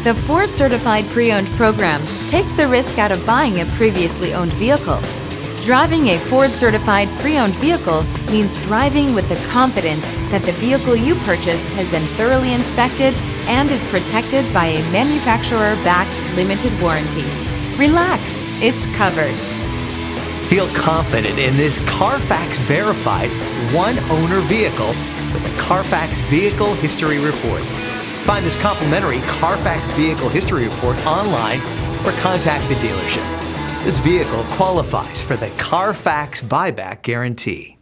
The Ford Certified Pre-Owned program takes the risk out of buying a previously owned vehicle. Driving a Ford Certified Pre-Owned vehicle means driving with the confidence that the vehicle you purchased has been thoroughly inspected and is protected by a manufacturer-backed limited warranty. Relax, it's covered. Feel confident in this Carfax verified one-owner vehicle with a Carfax Vehicle History Report. Find this complimentary Carfax Vehicle History Report online or contact the dealership. This vehicle qualifies for the Carfax Buyback Guarantee.